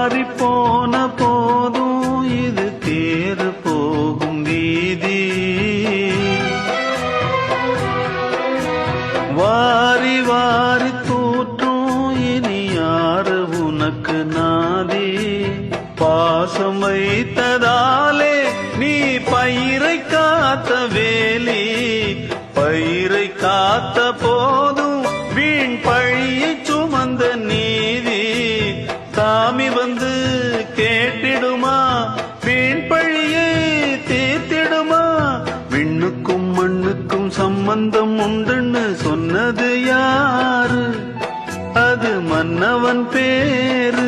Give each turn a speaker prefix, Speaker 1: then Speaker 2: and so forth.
Speaker 1: மாறி போன போதும் இது தேறு போகும் வீதி. வாரி வாரி தூற்றும் இனி யாரு உனக்கு நாதி. பாசம் வைத்ததாலே நீ பயிரை காத்த வேலி. பயிரை காத்த போதும் வீண் பழியை சுமந்த நீதி. சாமி வந்து கேட்டிடுமா, வீண் பழியை தீர்த்திடுமா. விண்ணுக்கும் மண்ணுக்கும் சம்பந்தம் உண்டுன்னு சொன்னது யாரு? அது மன்னவன் பேரு.